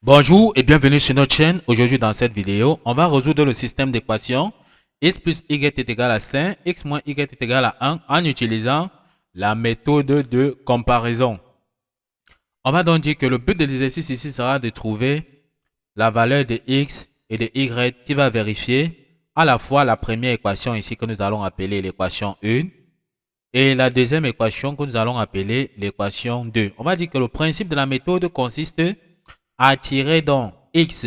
Bonjour et bienvenue sur notre chaîne. Aujourd'hui dans cette vidéo, on va résoudre le système d'équation x plus y est égal à 5, x moins y est égal à 1 en utilisant la méthode de comparaison. On va donc dire que le but de l'exercice ici sera de trouver la valeur de x et de y qui va vérifier à la fois la première équation ici que nous allons appeler l'équation 1 et la deuxième équation que nous allons appeler l'équation 2. On va dire que le principe de la méthode consiste à tirer donc x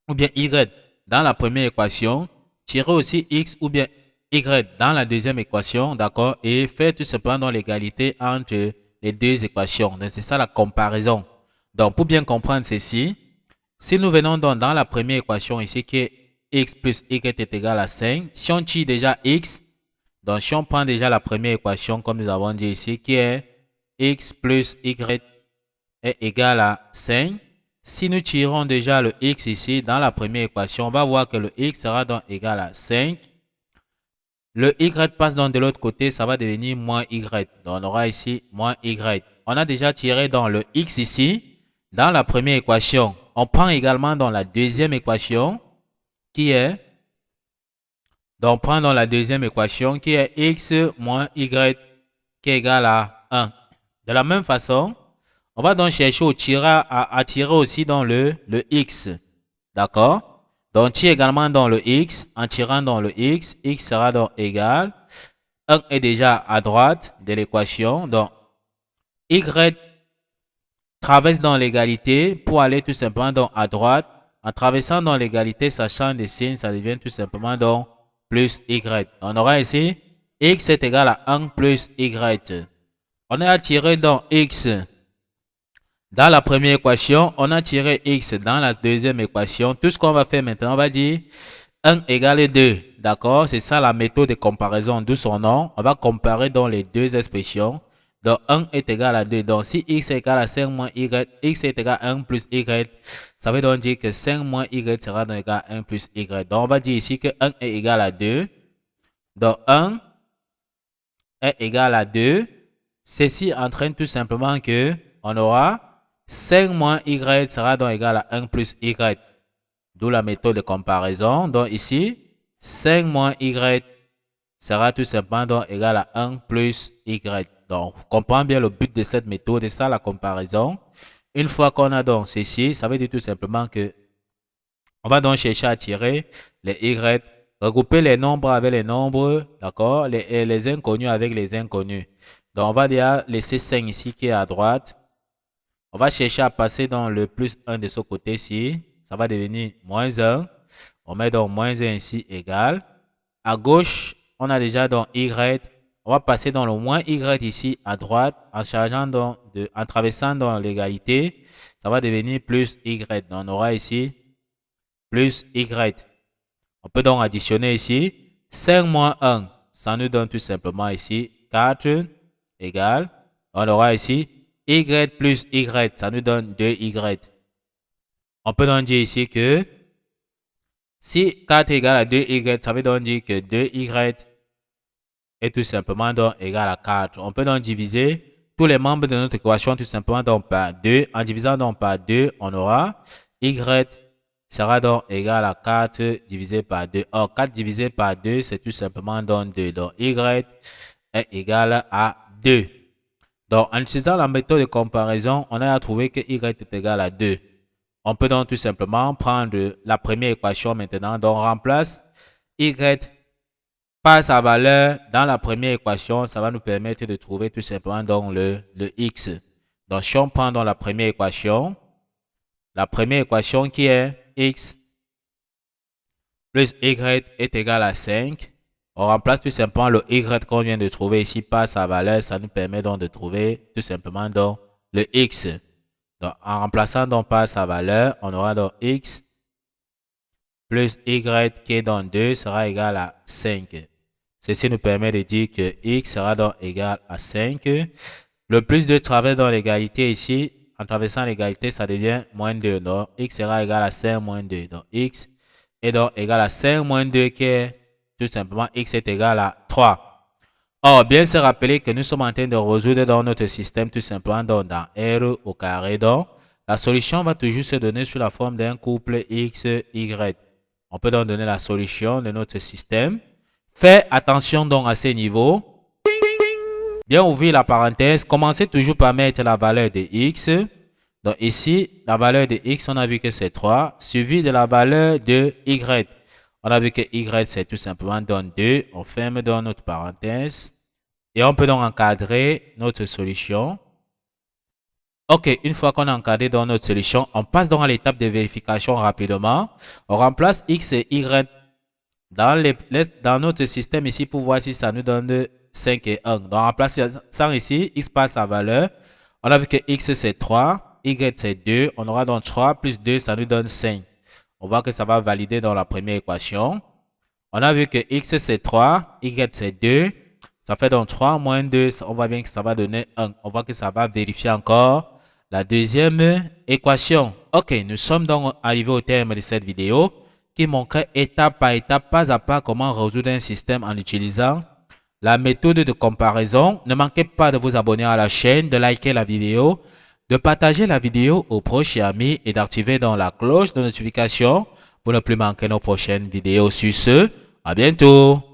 ou bien y dans la première équation, tirer aussi x ou bien y dans la deuxième équation, d'accord, et faire tout simplement l'égalité entre les deux équations. Donc c'est ça la comparaison. Donc pour bien comprendre ceci, si nous venons donc dans la première équation ici qui est x plus y est égal à 5, si on tire déjà x, donc si on prend déjà la première équation comme nous avons dit ici qui est x plus y est égal à 5, si nous tirons déjà le x ici dans la première équation, on va voir que le x sera donc égal à 5. Le y passe donc de l'autre côté, ça va devenir moins y. Donc on aura ici moins y. On a déjà tiré dans le x ici, dans la première équation. On prend également dans la deuxième équation, qui est, donc on prend dans la deuxième équation, qui est x moins y, qui est égal à 1. De la même façon, on va donc chercher à tirer aussi dans le x. D'accord? Donc, on tire également dans le x. En tirant dans le x sera donc égal. 1 est déjà à droite de l'équation. Donc, y traverse dans l'égalité pour aller tout simplement donc à droite. En traversant dans l'égalité, ça change de signe. Ça devient tout simplement donc plus y. On aura ici x est égal à 1 plus y. On a tiré dans x. Dans la première équation, on a tiré x dans la deuxième équation. Tout ce qu'on va faire maintenant, on va dire 1 égale 2. D'accord? C'est ça la méthode de comparaison, d'où son nom. On va comparer dans les deux expressions. Donc 1 est égal à 2. Donc si x est égal à 5 moins y, x est égal à 1 plus y, ça veut donc dire que 5 moins y sera donc égal à 1 plus y. Donc on va dire ici que 1 est égal à 2. Donc 1 est égal à 2. Ceci entraîne tout simplement que on aura 5 moins y sera donc égal à 1 plus y. D'où la méthode de comparaison. Donc ici, 5 moins y sera tout simplement donc égal à 1 plus y. Donc, on comprend bien le but de cette méthode. C'est ça la comparaison. Une fois qu'on a donc ceci, ça veut dire tout simplement que on va donc chercher à tirer les y, regrouper les nombres avec les nombres, d'accord, les inconnus avec les inconnus. Donc, on va déjà laisser 5 ici qui est à droite. On va chercher à passer dans le plus 1 de ce côté-ci. Ça va devenir moins 1. On met donc moins 1 ici égal. À gauche, on a déjà donc y. On va passer dans le moins y ici à droite en chargeant donc en traversant dans l'égalité. Ça va devenir plus y. Donc on aura ici plus y. On peut donc additionner ici 5 moins 1. Ça nous donne tout simplement ici 4 égal. On aura ici y plus y, ça nous donne 2y. On peut donc dire ici que si 4 est égal à 2y, ça veut donc dire que 2y est tout simplement donc égal à 4. On peut donc diviser tous les membres de notre équation tout simplement donc par 2. En divisant donc par 2, on aura y sera donc égal à 4 divisé par 2. Or, 4 divisé par 2, c'est tout simplement donc 2. Donc, y est égal à 2. Donc, en utilisant la méthode de comparaison, on a trouvé que y est égal à 2. On peut donc tout simplement prendre la première équation maintenant. Donc, on remplace y par sa valeur dans la première équation. Ça va nous permettre de trouver tout simplement donc le x. Donc, si on prend dans la première équation qui est x plus y est égal à 5. On remplace tout simplement le y qu'on vient de trouver ici par sa valeur. Ça nous permet donc de trouver tout simplement donc le x. Donc, en remplaçant donc par sa valeur, on aura donc x plus y qui est donc 2 sera égal à 5. Ceci nous permet de dire que x sera donc égal à 5. Le plus 2 traverse dans l'égalité ici. En traversant l'égalité, ça devient moins 2. Donc, x sera égal à 5 moins 2. Donc, x est donc égal à 5 moins 2 qui est tout simplement x est égal à 3. Or, bien se rappeler que nous sommes en train de résoudre dans notre système tout simplement donc dans r au carré. Donc, la solution va toujours se donner sous la forme d'un couple X, Y. On peut donc donner la solution de notre système. Faites attention donc à ces niveaux. Bien ouvrir la parenthèse. Commencez toujours par mettre la valeur de X. Donc ici, la valeur de X, on a vu que c'est 3, suivi de la valeur de Y. On a vu que Y, c'est tout simplement donne 2. On ferme dans notre parenthèse. Et on peut donc encadrer notre solution. Ok, une fois qu'on a encadré dans notre solution, on passe donc à l'étape de vérification rapidement. On remplace X et Y dans notre système ici pour voir si ça nous donne 5 et 1. Donc on remplace ça ici, X passe sa valeur. On a vu que X c'est 3, Y c'est 2. On aura donc 3 plus 2, ça nous donne 5. On voit que ça va valider dans la première équation. On a vu que X c'est 3, Y c'est 2. Ça fait donc 3 moins 2, on voit bien que ça va donner 1. On voit que ça va vérifier encore la deuxième équation. Ok, nous sommes donc arrivés au terme de cette vidéo qui montrait étape par étape, pas à pas, comment résoudre un système en utilisant la méthode de comparaison. Ne manquez pas de vous abonner à la chaîne, de liker la vidéo, de partager la vidéo aux proches et amis et d'activer dans la cloche de notification pour ne plus manquer nos prochaines vidéos. Sur ce, à bientôt.